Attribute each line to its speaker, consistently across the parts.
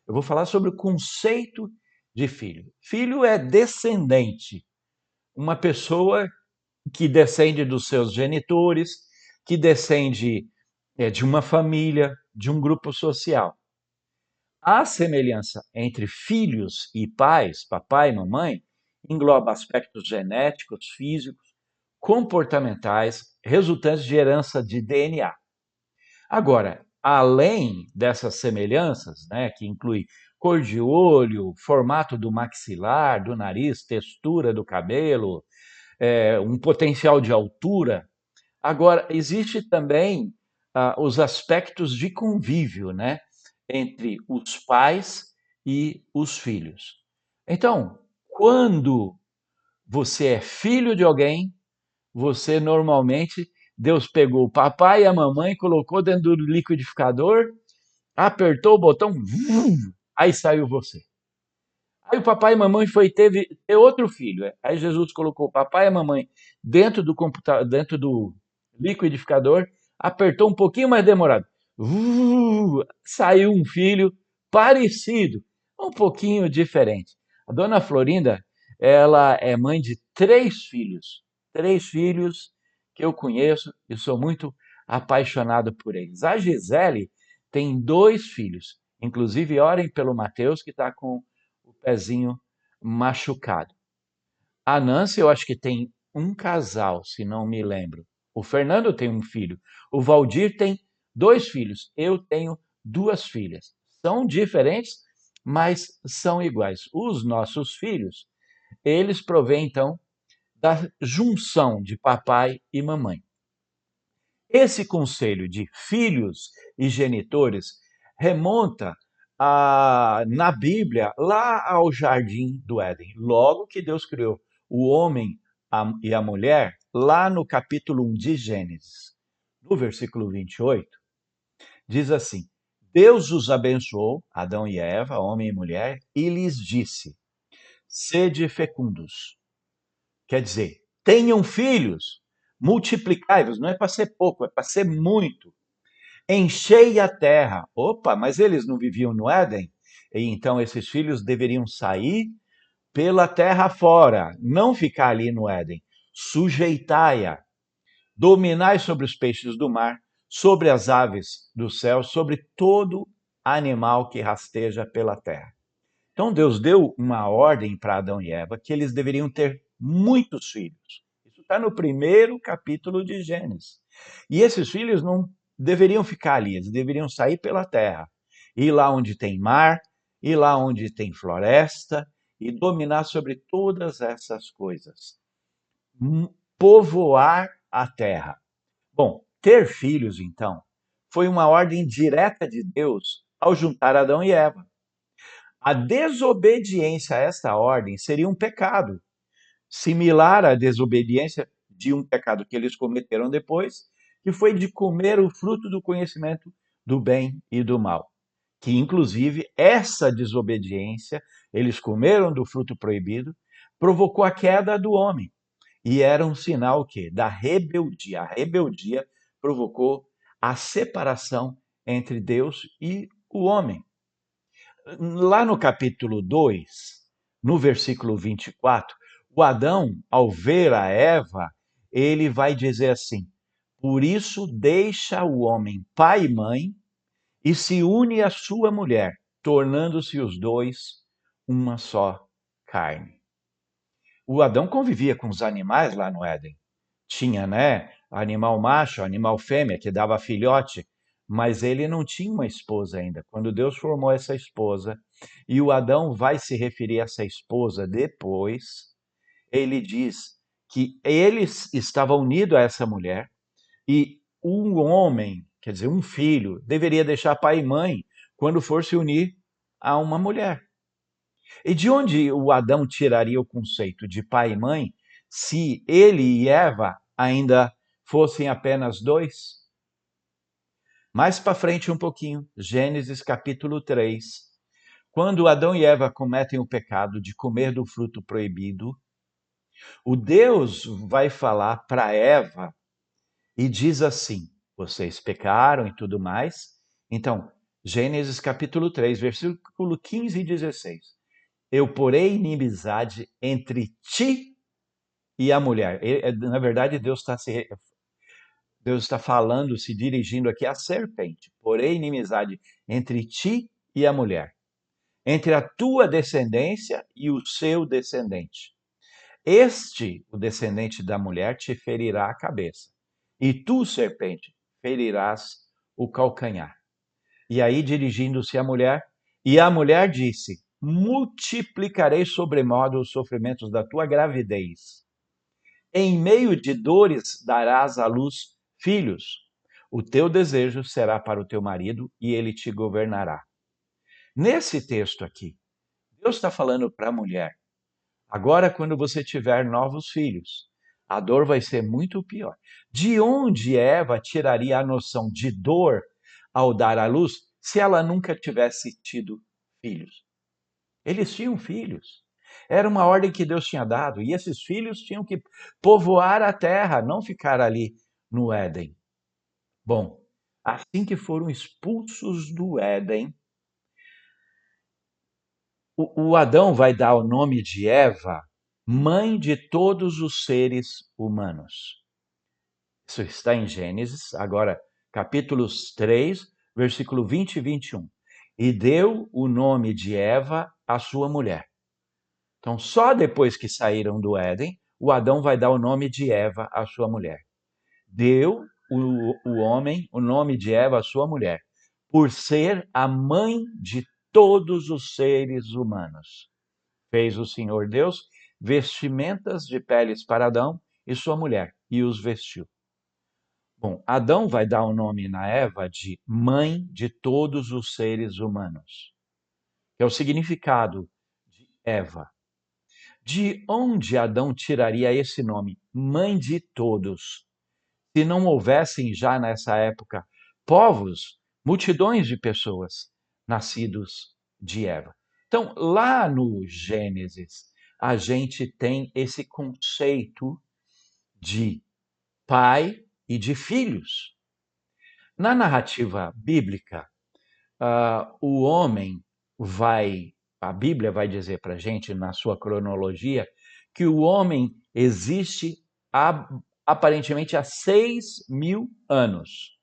Speaker 1: Eu vou falar sobre o conceito de filho. Filho é descendente, uma pessoa que descende dos seus genitores, que descende de uma família, de um grupo social. A semelhança entre filhos e pais, papai e mamãe, engloba aspectos genéticos, físicos, comportamentais, resultantes de herança de DNA. Agora, além dessas semelhanças, né, que inclui cor de olho, formato do maxilar, do nariz, textura do cabelo, um potencial de altura, agora existe também os aspectos de convívio, né, entre os pais e os filhos. Então, quando você é filho de alguém, você normalmente, Deus pegou o papai e a mamãe, colocou dentro do liquidificador, apertou o botão, vum, aí saiu você. Aí o papai e a mamãe teve outro filho. Aí Jesus colocou o papai e a mamãe dentro do computador, dentro do liquidificador, apertou um pouquinho mais demorado. Saiu um filho parecido, um pouquinho diferente. A dona Florinda, ela é mãe de três filhos que eu conheço e sou muito apaixonado por eles. A Gisele tem dois filhos, inclusive orem pelo Mateus que está com o pezinho machucado. A Nancy, eu acho que tem um casal, se não me lembro. O Fernando tem um filho. O Valdir tem dois filhos. Eu tenho duas filhas. São diferentes, mas são iguais. Os nossos filhos, eles provêm, então, da junção de papai e mamãe. Esse conselho de filhos e genitores remonta na Bíblia lá ao jardim do Éden. Logo que Deus criou o homem e a mulher, lá no capítulo 1 de Gênesis, no versículo 28, diz assim: Deus os abençoou, Adão e Eva, homem e mulher, e lhes disse: sede fecundos. Quer dizer, tenham filhos, multiplicai-vos, não é para ser pouco, é para ser muito. Enchei a terra. Opa, mas eles não viviam no Éden? E então esses filhos deveriam sair pela terra fora, não ficar ali no Éden. Sujeitai-a, dominai sobre os peixes do mar, sobre as aves do céu, sobre todo animal que rasteja pela terra. Então Deus deu uma ordem para Adão e Eva que eles deveriam ter muitos filhos. Isso está no primeiro capítulo de Gênesis. E esses filhos não deveriam ficar ali, eles deveriam sair pela terra, ir lá onde tem mar, ir lá onde tem floresta e dominar sobre todas essas coisas. Povoar a terra. Bom, ter filhos, então, foi uma ordem direta de Deus ao juntar Adão e Eva. A desobediência a esta ordem seria um pecado, similar à desobediência de um pecado que eles cometeram depois, que foi de comer o fruto do conhecimento do bem e do mal. Que, inclusive, essa desobediência, eles comeram do fruto proibido, provocou a queda do homem. E era um sinal que da rebeldia. A rebeldia provocou a separação entre Deus e o homem. Lá no capítulo 2, no versículo 24, o Adão, ao ver a Eva, ele vai dizer assim: por isso deixa o homem pai e mãe e se une à sua mulher, tornando-se os dois uma só carne. O Adão convivia com os animais lá no Éden. Tinha, né, animal macho, animal fêmea, que dava filhote, mas ele não tinha uma esposa ainda. Quando Deus formou essa esposa, e o Adão vai se referir a essa esposa depois, ele diz que ele estava unido a essa mulher e um homem, quer dizer, um filho, deveria deixar pai e mãe quando for se unir a uma mulher. E de onde o Adão tiraria o conceito de pai e mãe se ele e Eva ainda fossem apenas dois? Mais para frente um pouquinho, Gênesis capítulo 3, quando Adão e Eva cometem o pecado de comer do fruto proibido, o Deus vai falar para Eva e diz assim: vocês pecaram e tudo mais. Então, Gênesis capítulo 3, versículo 15 e 16. Eu porei inimizade entre ti e a mulher. Na verdade, Deus está falando, se dirigindo aqui à serpente. Porém, inimizade entre ti e a mulher, entre a tua descendência e o seu descendente. Este, o descendente da mulher, te ferirá a cabeça, e tu, serpente, ferirás o calcanhar. E aí, dirigindo-se à mulher, e a mulher disse: multiplicarei sobremodo os sofrimentos da tua gravidez. Em meio de dores darás à luz filhos. O teu desejo será para o teu marido e ele te governará. Nesse texto aqui, Deus está falando para a mulher: agora, quando você tiver novos filhos, a dor vai ser muito pior. De onde Eva tiraria a noção de dor ao dar à luz se ela nunca tivesse tido filhos? Eles tinham filhos. Era uma ordem que Deus tinha dado, e esses filhos tinham que povoar a terra, não ficar ali no Éden. Bom, assim que foram expulsos do Éden, o Adão vai dar o nome de Eva, mãe de todos os seres humanos. Isso está em Gênesis, agora capítulos 3, versículo 20 e 21. E deu o nome de Eva à sua mulher. Então, só depois que saíram do Éden, o Adão vai dar o nome de Eva à sua mulher. Deu o homem o nome de Eva à sua mulher, por ser a mãe de todos os seres humanos. Fez o Senhor Deus vestimentas de peles para Adão e sua mulher, e os vestiu. Bom, Adão vai dar o nome na Eva de mãe de todos os seres humanos, que é o significado de Eva. De onde Adão tiraria esse nome, mãe de todos, se não houvessem já nessa época povos, multidões de pessoas nascidos de Eva? Então, lá no Gênesis, a gente tem esse conceito de pai e de filhos. Na narrativa bíblica, o homem a Bíblia vai dizer para a gente, na sua cronologia, que o homem existe aparentemente há 6.000 anos.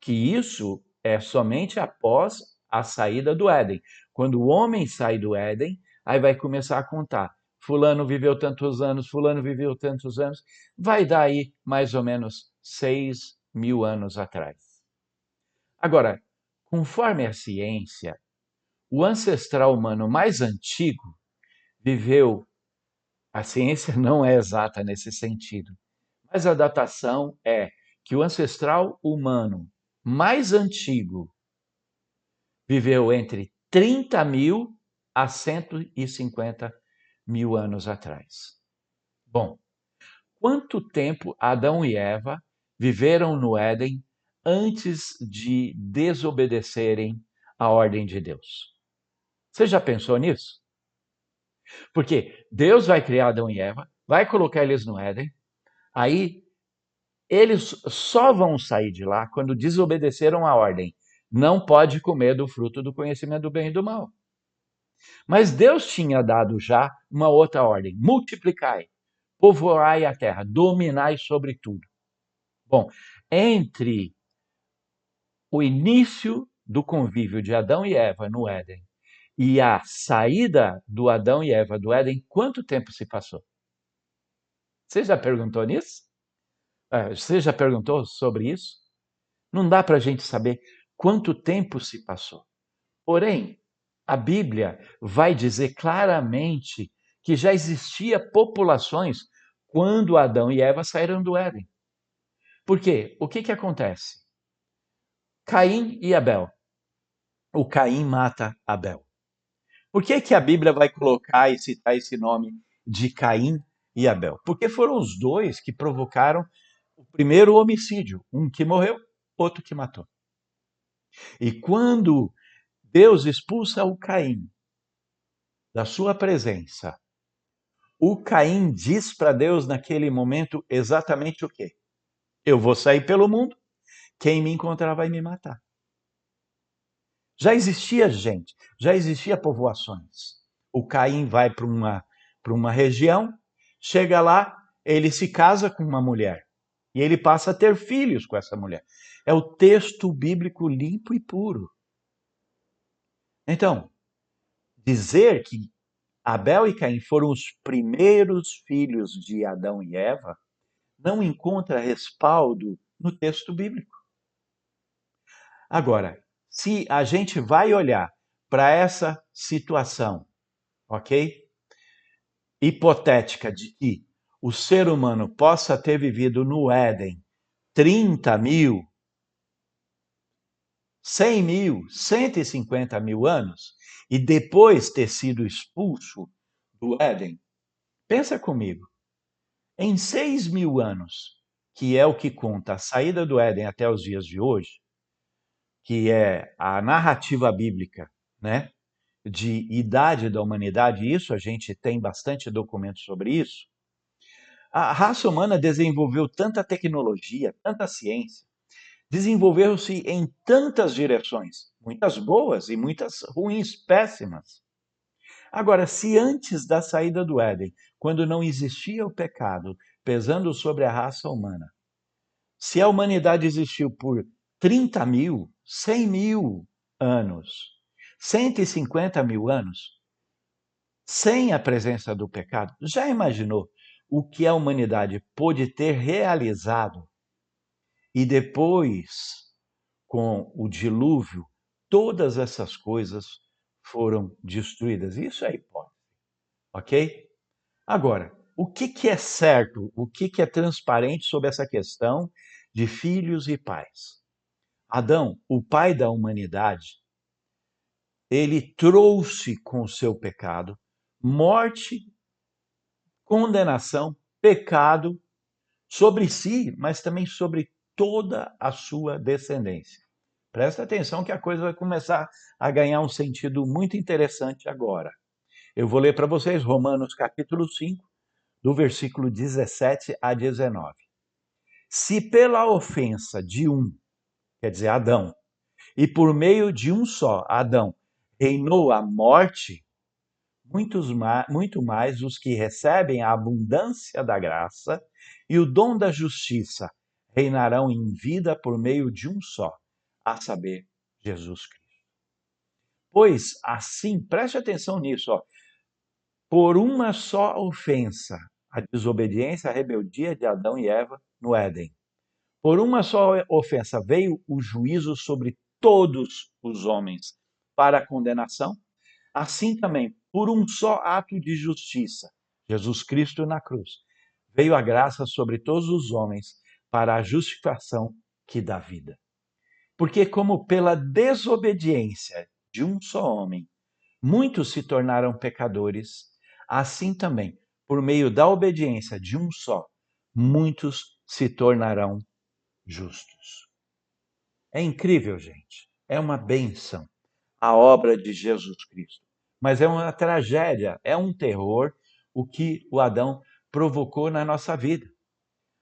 Speaker 1: Que isso é somente após a saída do Éden. Quando o homem sai do Éden, aí vai começar a contar. Fulano viveu tantos anos, fulano viveu tantos anos. Vai dar aí mais ou menos 6.000 anos atrás. Agora, conforme a ciência, o ancestral humano mais antigo viveu. A ciência não é exata nesse sentido, mas a datação é que o ancestral humano mais antigo viveu entre 30.000 a 150.000 anos atrás. Bom, quanto tempo Adão e Eva viveram no Éden antes de desobedecerem a ordem de Deus? Você já pensou nisso? Porque Deus vai criar Adão e Eva, vai colocar eles no Éden, aí eles só vão sair de lá quando desobedeceram a ordem. Não pode comer do fruto do conhecimento do bem e do mal. Mas Deus tinha dado já uma outra ordem: multiplicai, povoai a terra, dominai sobre tudo. Bom, entre o início do convívio de Adão e Eva no Éden e a saída do Adão e Eva do Éden, quanto tempo se passou? Você já perguntou nisso? Você já perguntou sobre isso? Não dá para a gente saber quanto tempo se passou. Porém, a Bíblia vai dizer claramente que já existia populações quando Adão e Eva saíram do Éden. Por quê? O que acontece? Caim e Abel. O Caim mata Abel. Por que a Bíblia vai colocar e citar esse nome de Caim e Abel? Porque foram os dois que provocaram o primeiro homicídio. Um que morreu, outro que matou. E quando Deus expulsa o Caim da sua presença, o Caim diz para Deus naquele momento exatamente o quê? Eu vou sair pelo mundo, quem me encontrar vai me matar. Já existia gente, já existia povoações. O Caim vai para uma região, chega lá, ele se casa com uma mulher e ele passa a ter filhos com essa mulher. É o texto bíblico limpo e puro. Então, dizer que Abel e Caim foram os primeiros filhos de Adão e Eva não encontra respaldo no texto bíblico. Agora, se a gente vai olhar para essa situação, ok? Hipotética de que o ser humano possa ter vivido no Éden 30 mil, 100 mil, 150 mil anos e depois ter sido expulso do Éden. Pensa comigo, em 6 mil anos, que é o que conta a saída do Éden até os dias de hoje, que é a narrativa bíblica, né, de idade da humanidade, isso a gente tem bastante documentos sobre isso. A raça humana desenvolveu tanta tecnologia, tanta ciência, desenvolveu-se em tantas direções, muitas boas e muitas ruins, péssimas. Agora, se antes da saída do Éden, quando não existia o pecado pesando sobre a raça humana, se a humanidade existiu por 30 mil, 100 mil anos, 150 mil anos, sem a presença do pecado, já imaginou o que a humanidade pôde ter realizado e depois, com o dilúvio, todas essas coisas foram destruídas? Isso é hipótese, ok? Agora, o que, que é certo, o que, que é transparente sobre essa questão de filhos e pais? Adão, o pai da humanidade, ele trouxe com o seu pecado morte, condenação, pecado sobre si, mas também sobre toda a sua descendência. Presta atenção que a coisa vai começar a ganhar um sentido muito interessante agora. Eu vou ler para vocês Romanos capítulo 5, do versículo 17 a 19. Se pela ofensa de um, quer dizer, Adão, e por meio de um só, Adão, reinou a morte, muito mais os que recebem a abundância da graça e o dom da justiça reinarão em vida por meio de um só, a saber, Jesus Cristo. Pois assim, preste atenção nisso, ó, por uma só ofensa, a desobediência, a rebeldia de Adão e Eva no Éden. Por uma só ofensa veio o juízo sobre todos os homens para a condenação. Assim também, por um só ato de justiça, Jesus Cristo na cruz, veio a graça sobre todos os homens para a justificação que dá vida. Porque como pela desobediência de um só homem, muitos se tornaram pecadores, assim também, por meio da obediência de um só, muitos se tornarão justos. É incrível, gente. É uma benção a obra de Jesus Cristo. Mas é uma tragédia, é um terror o que o Adão provocou na nossa vida.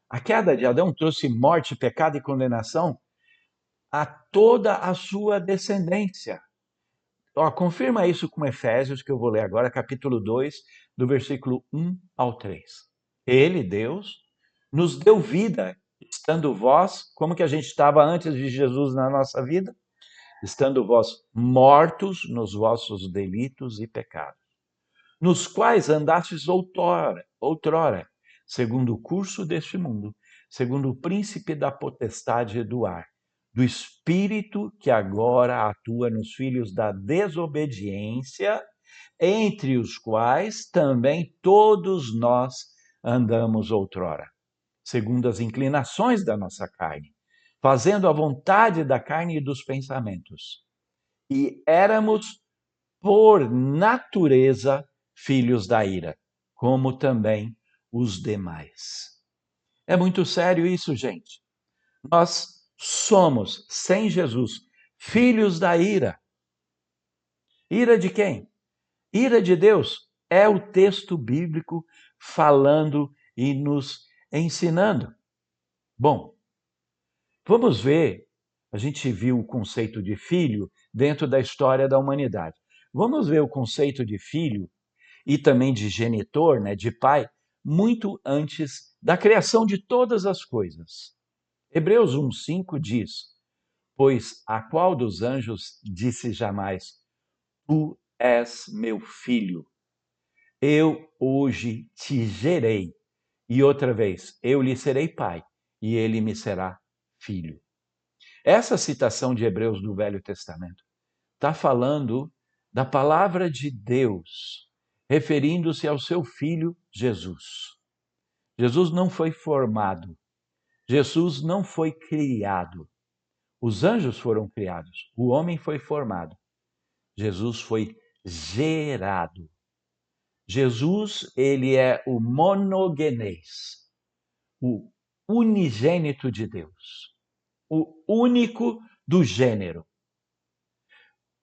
Speaker 1: A queda de Adão trouxe morte, pecado e condenação a toda a sua descendência. Ó, confirma isso com Efésios, que eu vou ler agora, capítulo 2, do versículo 1 ao 3. Ele, Deus, nos deu vida, estando vós, como que a gente estava antes de Jesus na nossa vida? Estando vós mortos nos vossos delitos e pecados, nos quais andastes outrora, segundo o curso deste mundo, segundo o príncipe da potestade do ar, do espírito que agora atua nos filhos da desobediência, entre os quais também todos nós andamos outrora, segundo as inclinações da nossa carne, fazendo a vontade da carne e dos pensamentos. E éramos, por natureza, filhos da ira, como também os demais. É muito sério isso, gente. Nós somos, sem Jesus, filhos da ira. Ira de quem? Ira de Deus. É o texto bíblico falando e nos ensinando. Bom, vamos ver a gente viu o conceito de filho dentro da história da humanidade. Vamos ver o conceito de filho e também de genitor, né, de pai, muito antes da criação de todas as coisas. Hebreus 1:5 diz: Pois a qual dos anjos disse jamais: Tu és meu filho, eu hoje te gerei. E outra vez, eu lhe serei pai, e ele me será filho. Essa citação de Hebreus do Velho Testamento está falando da palavra de Deus, referindo-se ao seu filho Jesus. Jesus não foi formado, Jesus não foi criado. Os anjos foram criados, o homem foi formado. Jesus foi gerado. Jesus, ele é o monogenês, o unigênito de Deus, o único do gênero.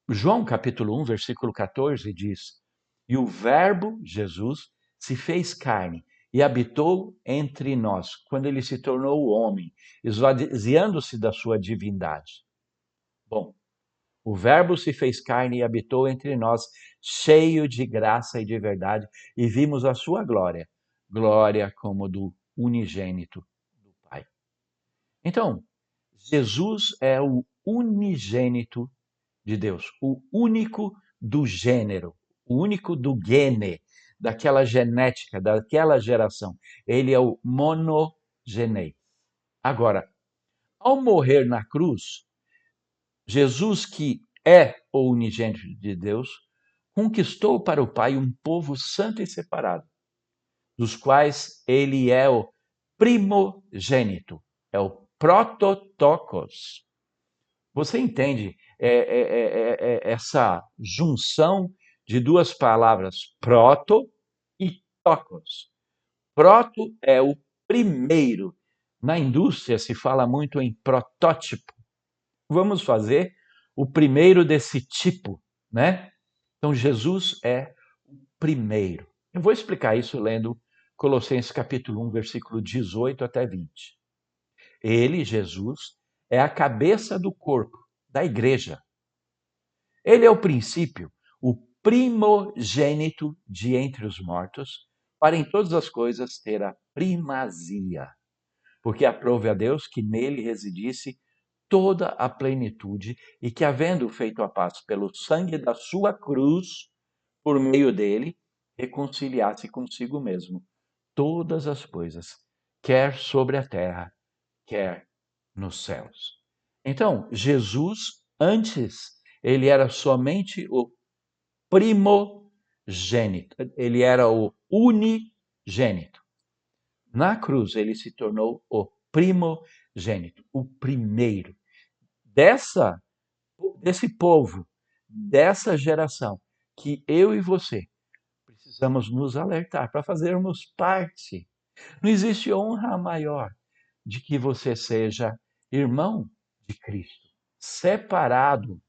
Speaker 1: João capítulo 1, versículo 14 diz: E o verbo, Jesus, se fez carne e habitou entre nós, quando ele se tornou homem, esvaziando-se da sua divindade. Bom, o verbo se fez carne e habitou entre nós, cheio de graça e de verdade, e vimos a sua glória, glória como do unigênito do Pai. Então, Jesus é o unigênito de Deus, o único do gênero, o único do gene, daquela genética, daquela geração. Ele é o monogenei. Agora, ao morrer na cruz, Jesus, que é o unigênito de Deus, conquistou para o Pai um povo santo e separado, dos quais ele é o primogênito, é o prototokos. Você entende essa junção de duas palavras, proto e tokos? Proto é o primeiro. Na indústria se fala muito em protótipo. Vamos fazer o primeiro desse tipo, né? Então Jesus é o primeiro. Eu vou explicar isso lendo Colossenses capítulo 1, versículo 18 até 20. Ele, Jesus, é a cabeça do corpo, da igreja. Ele é o princípio, o primogênito de entre os mortos, para em todas as coisas ter a primazia. Porque aprove a Deus que nele residisse toda a plenitude e que, havendo feito a paz pelo sangue da sua cruz, por meio dele, reconciliasse consigo mesmo todas as coisas, quer sobre a terra, quer nos céus. Então, Jesus, antes, ele era somente o primogênito, ele era o unigênito. Na cruz, ele se tornou o primogênito, o primeiro desse povo, dessa geração, que eu e você precisamos nos alertar para fazermos parte. Não existe honra maior de que você seja irmão de Cristo, separado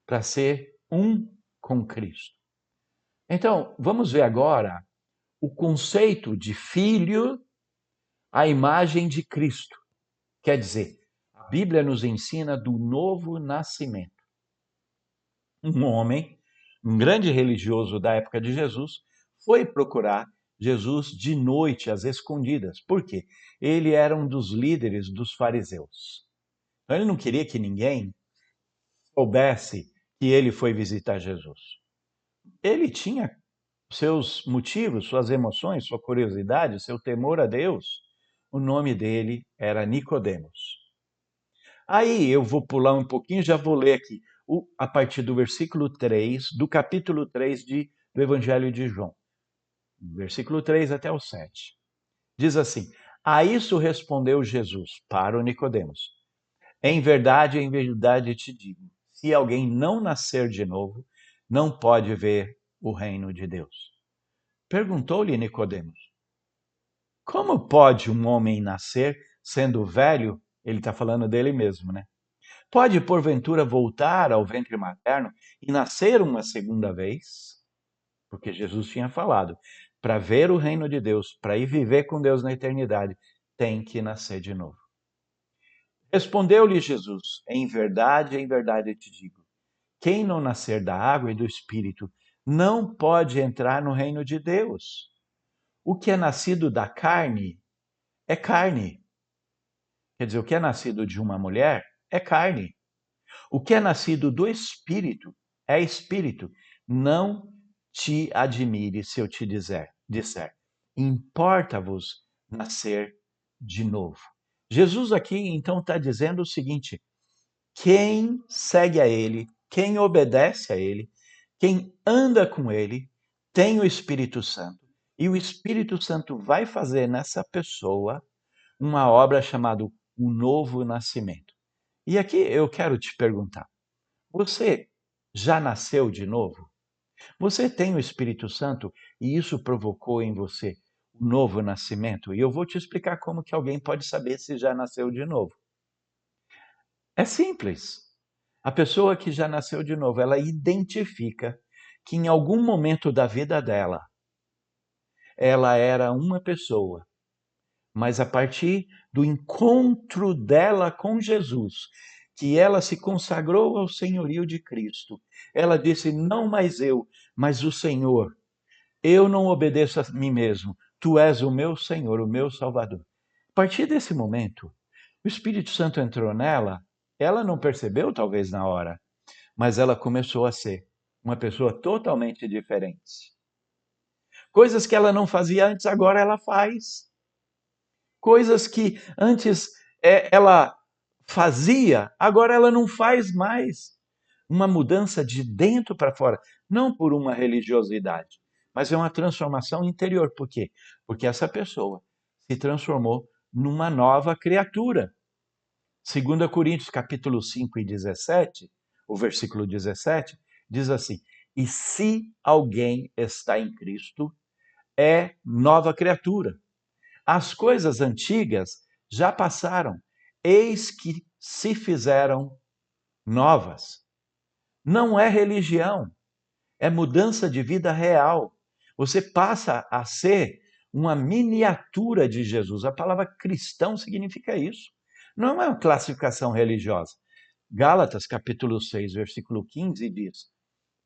Speaker 1: para ser um com Cristo. Então, vamos ver agora o conceito de filho à imagem de Cristo. Quer dizer, a Bíblia nos ensina do novo nascimento. Um homem, um grande religioso da época de Jesus, foi procurar Jesus de noite, às escondidas. Por quê? Ele era um dos líderes dos fariseus. Então, ele não queria que ninguém soubesse que ele foi visitar Jesus. Ele tinha seus motivos, suas emoções, sua curiosidade, seu temor a Deus. O nome dele era Nicodemos. Aí eu vou pular um pouquinho, já vou ler aqui a partir do versículo 3, do capítulo 3 do Evangelho de João. Versículo 3 até o 7. Diz assim: A isso respondeu Jesus para o Nicodemos: Em verdade te digo, se alguém não nascer de novo, não pode ver o reino de Deus. Perguntou-lhe Nicodemos: Como pode um homem nascer sendo velho? Ele está falando dele mesmo, né? Pode, porventura, voltar ao ventre materno e nascer uma segunda vez? Porque Jesus tinha falado, para ver o reino de Deus, para ir viver com Deus na eternidade, tem que nascer de novo. Respondeu-lhe Jesus: em verdade eu te digo, quem não nascer da água e do Espírito não pode entrar no reino de Deus. O que é nascido da carne é carne. Quer dizer, o que é nascido de uma mulher é carne. O que é nascido do Espírito é Espírito. Não te admire se eu te disser, importa-vos nascer de novo. Jesus aqui então está dizendo o seguinte: quem segue a Ele, quem obedece a Ele, quem anda com Ele, tem o Espírito Santo. E o Espírito Santo vai fazer nessa pessoa uma obra chamada o novo nascimento. E aqui eu quero te perguntar: você já nasceu de novo? Você tem o Espírito Santo e isso provocou em você um novo nascimento? E eu vou te explicar como que alguém pode saber se já nasceu de novo. É simples. A pessoa que já nasceu de novo, ela identifica que em algum momento da vida dela, ela era uma pessoa, mas a partir do encontro dela com Jesus, que ela se consagrou ao senhorio de Cristo, ela disse: não mais eu, mas o Senhor. Eu não obedeço a mim mesmo. Tu és o meu Senhor, o meu Salvador. A partir desse momento, o Espírito Santo entrou nela. Ela não percebeu, talvez, na hora, mas ela começou a ser uma pessoa totalmente diferente. Coisas que ela não fazia antes, agora ela faz. Coisas que antes ela fazia, agora ela não faz mais. Uma mudança de dentro para fora, não por uma religiosidade, mas é uma transformação interior. Por quê? Porque essa pessoa se transformou numa nova criatura. 2 Coríntios capítulo 5 e 17, o versículo 17, diz assim: e se alguém está em Cristo, é nova criatura. As coisas antigas já passaram, eis que se fizeram novas. Não é religião, é mudança de vida real. Você passa a ser uma miniatura de Jesus. A palavra cristão significa isso. Não é uma classificação religiosa. Gálatas, capítulo 6, versículo 15 diz: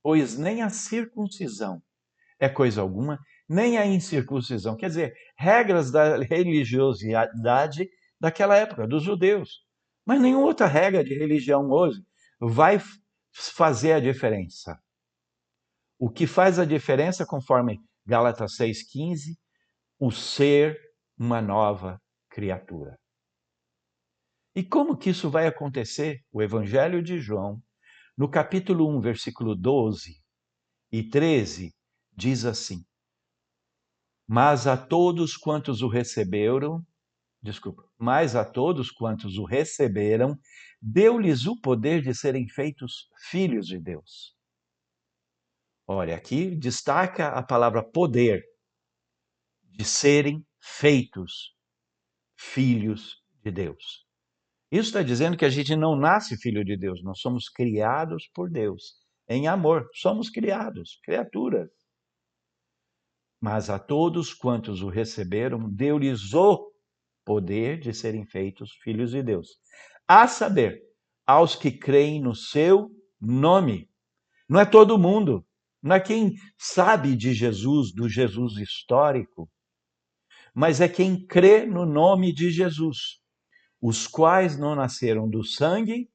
Speaker 1: pois nem a circuncisão é coisa alguma, nem a incircuncisão. Quer dizer, regras da religiosidade daquela época, dos judeus. Mas nenhuma outra regra de religião hoje vai fazer a diferença. O que faz a diferença, conforme Gálatas 6,15, o ser uma nova criatura. E como que isso vai acontecer? O Evangelho de João, no capítulo 1, versículo 12 e 13, diz assim: mas a todos quantos o receberam, mas a todos quantos o receberam, deu-lhes o poder de serem feitos filhos de Deus. Olha, aqui destaca a palavra poder, de serem feitos filhos de Deus. Isso está dizendo que a gente não nasce filho de Deus, nós somos criados por Deus. Em amor, somos criados, criaturas. Mas a todos quantos o receberam, deu-lhes o poder de serem feitos filhos de Deus. A saber, aos que creem no seu nome. Não é todo mundo, não é quem sabe de Jesus, do Jesus histórico, mas é quem crê no nome de Jesus, os quais não nasceram do sangue,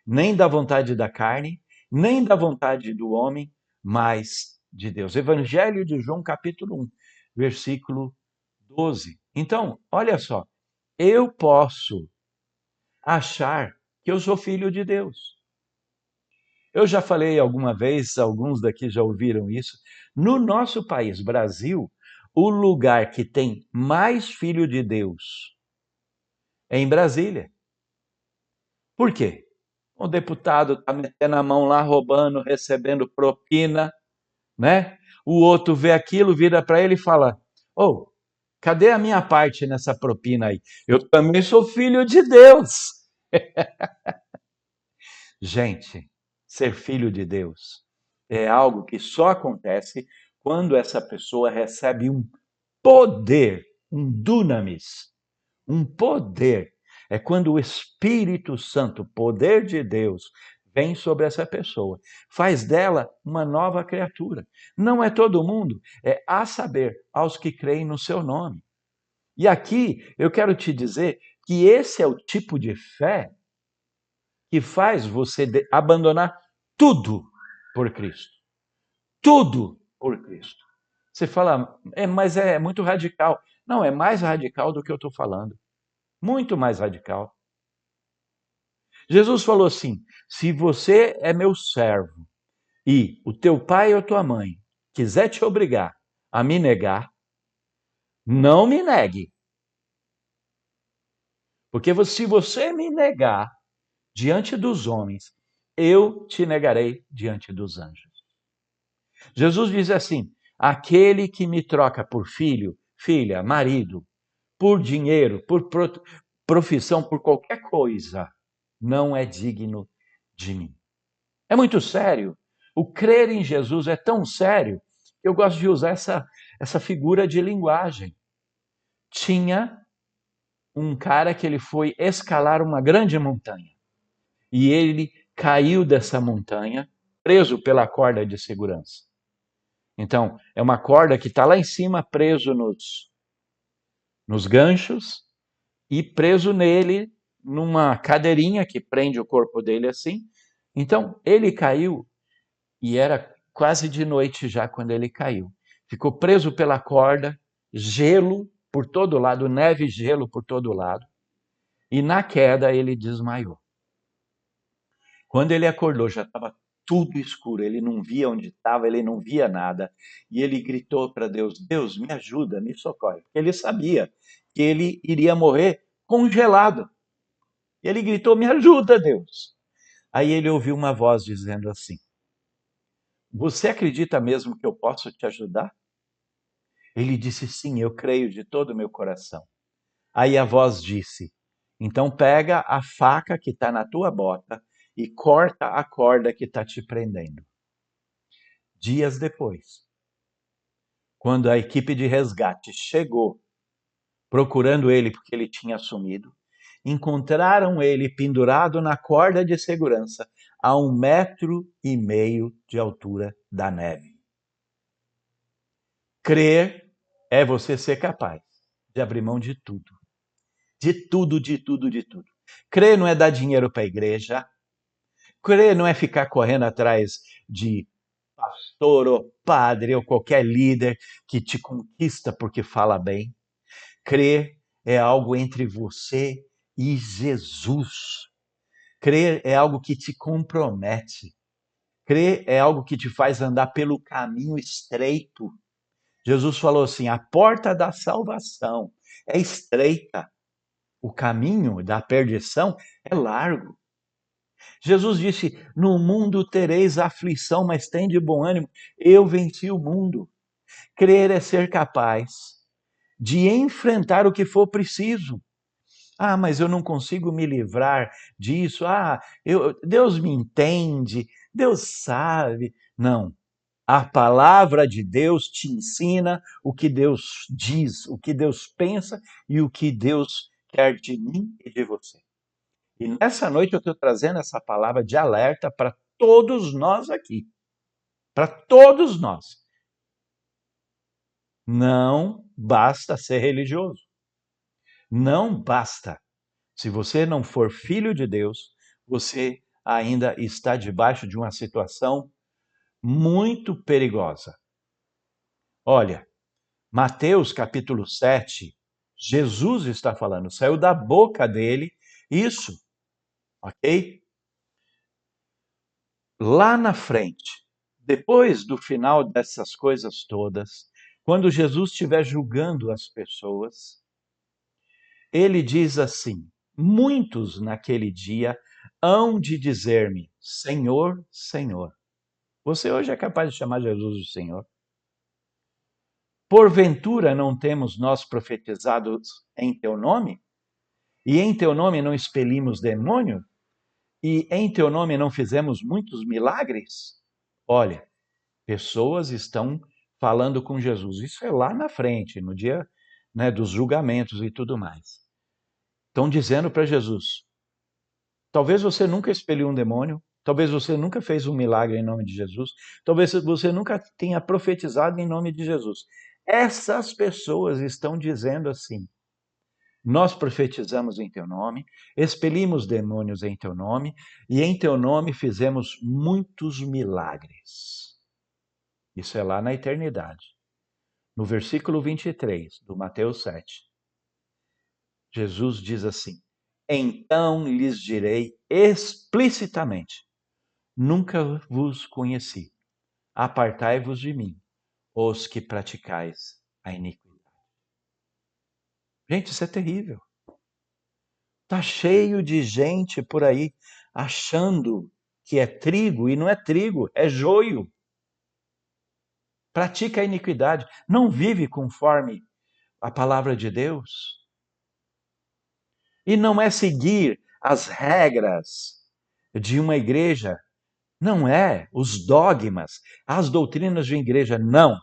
Speaker 1: nem da vontade da carne, nem da vontade do homem, mas de Deus. Evangelho de João, capítulo 1, versículo 12. Então, olha só, eu posso achar que eu sou filho de Deus. Eu já falei alguma vez, alguns daqui já ouviram isso. No nosso país, Brasil, o lugar que tem mais filho de Deus é em Brasília. Por quê? O deputado está metendo a mão lá, roubando, recebendo propina, né? O outro vê aquilo, vira para ele e fala: ô, cadê a minha parte nessa propina aí? Eu também sou filho de Deus. Gente, ser filho de Deus é algo que só acontece quando essa pessoa recebe um poder, um dunamis, um poder É quando o Espírito Santo, o poder de Deus, vem sobre essa pessoa, faz dela uma nova criatura. Não é todo mundo, é a saber, aos que creem no seu nome. E aqui eu quero te dizer que esse é o tipo de fé que faz você abandonar tudo por Cristo. Tudo por Cristo. Você fala, mas é muito radical. Não, é mais radical do que eu estou falando. Muito mais radical. Jesus falou assim: se você é meu servo e o teu pai ou tua mãe quiser te obrigar a me negar, não me negue. Porque se você me negar diante dos homens, eu te negarei diante dos anjos. Jesus diz assim: aquele que me troca por filho, filha, marido, por dinheiro, por profissão, por qualquer coisa, não é digno de mim. É muito sério. O crer em Jesus é tão sério que eu gosto de usar essa figura de linguagem. Tinha um cara que ele foi escalar uma grande montanha e ele caiu dessa montanha preso pela corda de segurança. Então, é uma corda que está lá em cima, preso nos ganchos e preso nele numa cadeirinha que prende o corpo dele assim. Então, ele caiu e era quase de noite já quando ele caiu. Ficou preso pela corda, gelo por todo lado, neve e gelo por todo lado. E na queda ele desmaiou. Quando ele acordou, já estava tudo escuro, ele não via onde estava, ele não via nada. E ele gritou para Deus: Deus, me ajuda, me socorre. Porque ele sabia que ele iria morrer congelado. E ele gritou: me ajuda, Deus. Aí ele ouviu uma voz dizendo assim: você acredita mesmo que eu posso te ajudar? Ele disse: sim, eu creio de todo o meu coração. Aí a voz disse: então pega a faca que está na tua bota e corta a corda que está te prendendo. Dias depois, quando a equipe de resgate chegou procurando ele porque ele tinha sumido, encontraram ele pendurado na corda de segurança a 1,5 metros de altura da neve. Crer é você ser capaz de abrir mão de tudo. De tudo, de tudo, de tudo. Crer não é dar dinheiro para a igreja. Crer não é ficar correndo atrás de pastor ou padre ou qualquer líder que te conquista porque fala bem. Crer é algo entre você e Jesus. Crer é algo que te compromete. Crer é algo que te faz andar pelo caminho estreito. Jesus falou assim: a porta da salvação é estreita, o caminho da perdição é largo. Jesus disse: no mundo tereis aflição, mas tem de bom ânimo, eu venci o mundo. Crer é ser capaz de enfrentar o que for preciso. Ah, mas eu não consigo me livrar disso. Ah, Deus me entende, Deus sabe. Não. A palavra de Deus te ensina o que Deus diz, o que Deus pensa e o que Deus quer de mim e de você. E nessa noite eu estou trazendo essa palavra de alerta para todos nós aqui. Para todos nós. Não basta ser religioso. Não basta. Se você não for filho de Deus, você ainda está debaixo de uma situação muito perigosa. Olha, Mateus capítulo 7, Jesus está falando, saiu da boca dele isso, ok? Lá na frente, depois do final dessas coisas todas, quando Jesus estiver julgando as pessoas, ele diz assim: muitos naquele dia hão de dizer-me, Senhor, Senhor. Você hoje é capaz de chamar Jesus de Senhor? Porventura não temos nós profetizado em teu nome? E em teu nome não expelimos demônio? E em teu nome não fizemos muitos milagres? Olha, pessoas estão falando com Jesus. Isso é lá na frente, no dia, né, dos julgamentos e tudo mais. Estão dizendo para Jesus: talvez você nunca expeliu um demônio, talvez você nunca fez um milagre em nome de Jesus, talvez você nunca tenha profetizado em nome de Jesus. Essas pessoas estão dizendo assim: nós profetizamos em teu nome, expelimos demônios em teu nome, e em teu nome fizemos muitos milagres. Isso é lá na eternidade. No versículo 23 do Mateus 7, Jesus diz assim: então lhes direi explicitamente: nunca vos conheci. Apartai-vos de mim, os que praticais a iniquidade. Gente, isso é terrível. Tá cheio de gente por aí achando que é trigo e não é trigo, é joio. Pratica a iniquidade, não vive conforme a palavra de Deus. E não é seguir as regras de uma igreja, não é os dogmas, as doutrinas de uma igreja, não.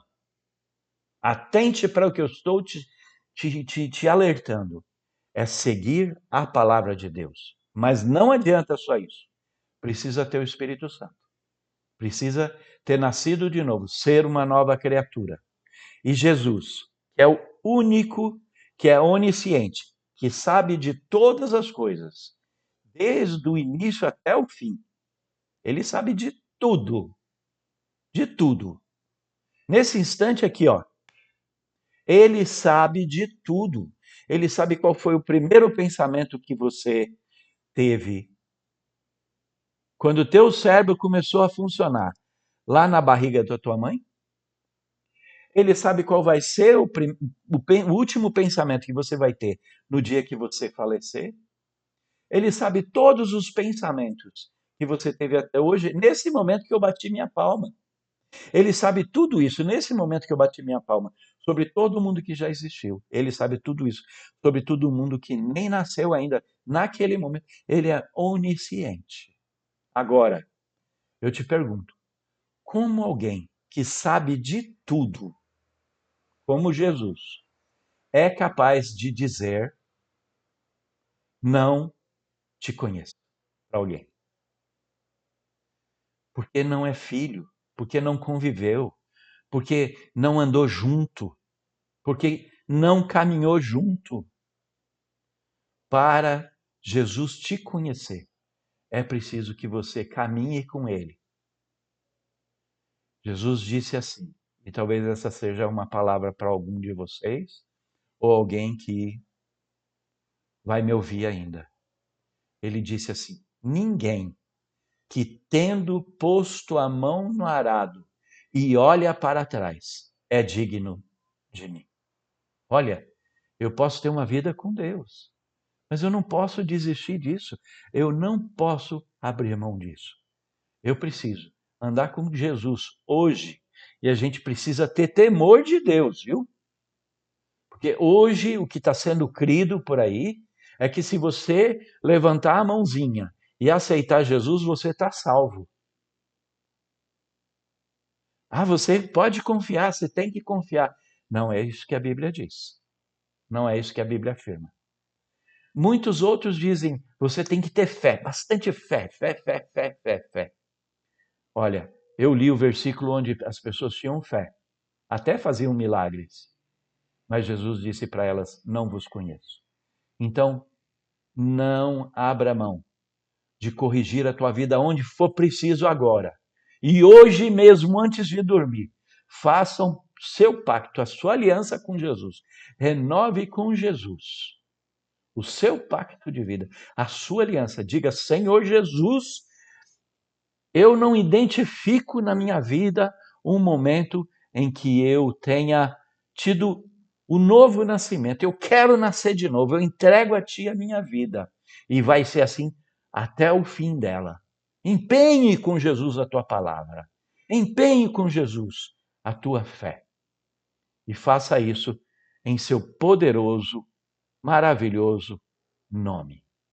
Speaker 1: Atente para o que eu estou te alertando. É seguir a palavra de Deus. Mas não adianta só isso. Precisa ter o Espírito Santo. Precisa ter nascido de novo, ser uma nova criatura. E Jesus, que é o único que é onisciente, que sabe de todas as coisas, desde o início até o fim. Ele sabe de tudo. De tudo. Nesse instante aqui, ó, ele sabe de tudo. Ele sabe qual foi o primeiro pensamento que você teve quando o teu cérebro começou a funcionar lá na barriga da tua mãe. Ele sabe qual vai ser o último pensamento que você vai ter no dia que você falecer. Ele sabe todos os pensamentos que você teve até hoje, nesse momento que eu bati minha palma. Ele sabe tudo isso nesse momento que eu bati minha palma, sobre todo mundo que já existiu. Ele sabe tudo isso, sobre todo mundo que nem nasceu ainda naquele momento. Ele é onisciente. Agora, eu te pergunto, como alguém que sabe de tudo, como Jesus, é capaz de dizer não te conheço para alguém? Porque não é filho, porque não conviveu, porque não andou junto, porque não caminhou junto. Para Jesus te conhecer, é preciso que você caminhe com ele. Jesus disse assim, e talvez essa seja uma palavra para algum de vocês, ou alguém que vai me ouvir ainda. Ele disse assim: ninguém que tendo posto a mão no arado e olha para trás é digno de mim. Olha, eu posso ter uma vida com Deus, mas eu não posso desistir disso. Eu não posso abrir mão disso. Eu preciso andar com Jesus hoje. E a gente precisa ter temor de Deus, viu? Porque hoje o que está sendo crido por aí é que se você levantar a mãozinha e aceitar Jesus, você está salvo. Ah, você pode confiar, você tem que confiar. Não é isso que a Bíblia diz. Não é isso que a Bíblia afirma. Muitos outros dizem, você tem que ter fé, bastante fé, fé, fé, fé, fé, fé. Olha, eu li o versículo onde as pessoas tinham fé, até faziam milagres. Mas Jesus disse para elas, não vos conheço. Então, não abra mão de corrigir a tua vida onde for preciso agora. E hoje mesmo, antes de dormir, façam seu pacto, a sua aliança com Jesus. Renove com Jesus o seu pacto de vida, a sua aliança. Diga, Senhor Jesus, eu não identifico na minha vida um momento em que eu tenha tido o novo nascimento. Eu quero nascer de novo. Eu entrego a Ti a minha vida. E vai ser assim até o fim dela. Empenhe com Jesus a tua palavra. Empenhe com Jesus a tua fé. E faça isso em seu poderoso, maravilhoso nome.